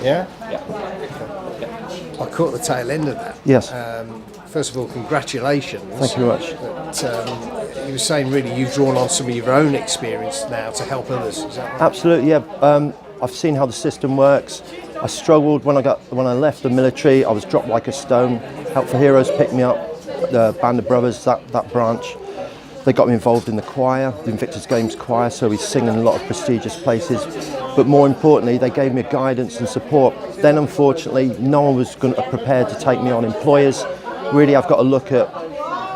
Yeah? Yeah. I caught the tail end of that. Yes. First of all, congratulations. Thank you very much. But you were saying really you've drawn on some of your own experience now to help others, is that right? Absolutely, yeah. I've seen how the system works. I struggled when I left the military. I was dropped like a stone. Help for Heroes picked me up. The Band of Brothers, that branch, they got me involved in the choir, the Invictus Games choir, so we sing in a lot of prestigious places. But more importantly, they gave me guidance and support. Then unfortunately, no one was prepared to take me on. Employers really have got to look at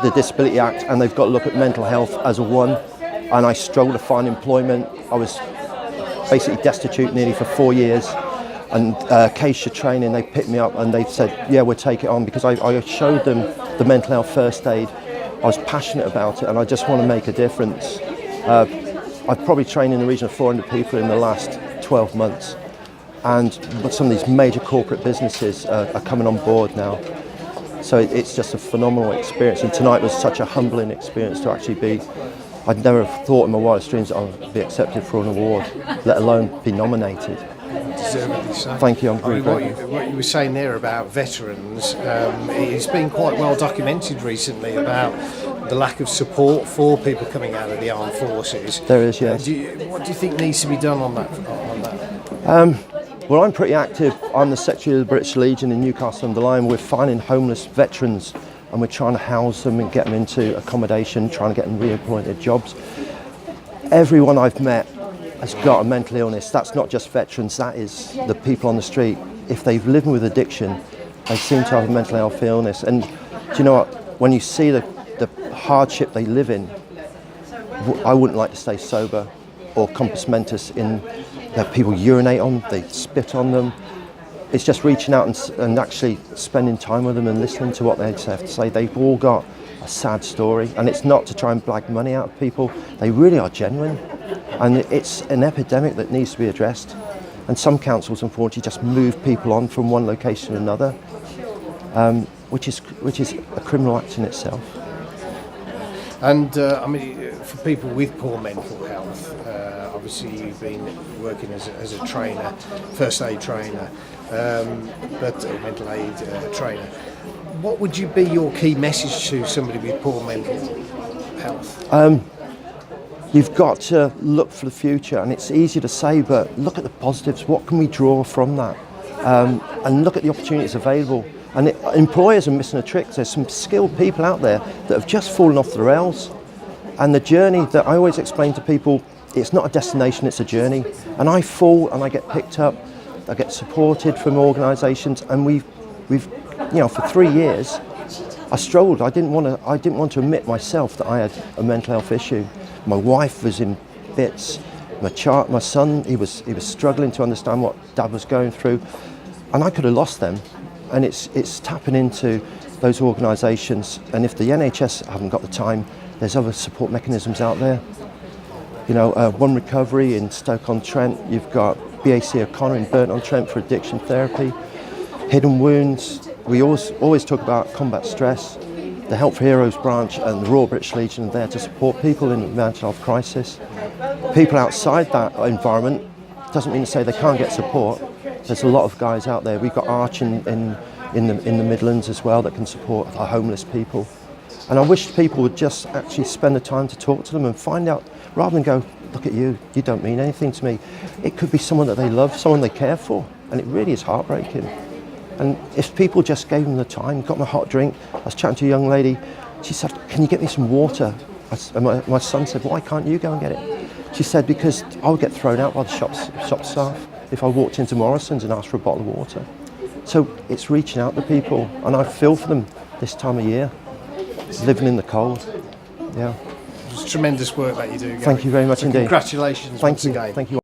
the Disability Act, and they've got to look at mental health as a one. And I struggled to find employment. I was basically destitute nearly for 4 years. And Acacia Training, they picked me up and they said, yeah, we'll take it on, because I showed them the mental health first aid. I was passionate about it and I just want to make a difference. I've probably trained in the region of 400 people in the last 12 months. And some of these major corporate businesses are coming on board now. So it's just a phenomenal experience. And tonight was such a humbling experience to actually be. I'd never thought in my wildest dreams that I would be accepted for an award, let alone be nominated. Deservedly so. Thank you. I'm very grateful. What you were saying there about veterans, it's been quite well documented recently about the lack of support for people coming out of the armed forces. There is, yes. What do you think needs to be done on that? Well, I'm pretty active. I'm the Secretary of the British Legion in Newcastle-under-Lyme. We're finding homeless veterans and we're trying to house them and get them into accommodation, trying to get them reappointed jobs. Everyone I've met has got a mental illness. That's not just veterans, that is the people on the street. If they've lived with addiction, they seem to have a mental health illness. And do you know what? When you see the hardship they live in, I wouldn't like to stay sober or compos mentis in that people urinate on, they spit on them. It's just reaching out and actually spending time with them and listening to what they have to say. They've all got a sad story, and it's not to try and blag money out of people. They really are genuine, and it's an epidemic that needs to be addressed. And some councils, unfortunately, just move people on from one location to another, which is a criminal act in itself. And I mean, for people with poor mental health, obviously you've been working as a trainer, first aid trainer, but a mental aid trainer. What would you be your key message to somebody with poor mental health? You've got to look for the future, and it's easy to say, but look at the positives. What can we draw from that? And look at the opportunities available. And employers are missing a trick. There's some skilled people out there that have just fallen off the rails. And the journey that I always explain to people, it's not a destination, it's a journey. And I fall and I get picked up, I get supported from organisations, and we've for 3 years, I struggled. I didn't want to admit myself that I had a mental health issue. My wife was in bits. My son, he was struggling to understand what Dad was going through, and I could have lost them. And it's tapping into those organisations. And if the NHS haven't got the time, there's other support mechanisms out there. You know, One Recovery in Stoke-on-Trent. You've got BAC O'Connor in Burton-on-Trent for addiction therapy. Hidden Wounds. We always talk about combat stress. The Help for Heroes branch and the Royal British Legion are there to support people in a mental health crisis. People outside that environment, doesn't mean to say they can't get support. There's a lot of guys out there. We've got Arch in the Midlands as well that can support our homeless people. And I wish people would just actually spend the time to talk to them and find out, rather than go, look at you, you don't mean anything to me. It could be someone that they love, someone they care for, and it really is heartbreaking. And if people just gave them the time, got them a hot drink. I was chatting to a young lady, she said, can you get me some water? And my son said, why can't you go and get it? She said, because I would get thrown out by the shop staff if I walked into Morrison's and asked for a bottle of water. So it's reaching out to people, and I feel for them this time of year, living in the cold. Yeah. It's tremendous work that you do, Gary. Thank you very much indeed. Congratulations once again. Thank you.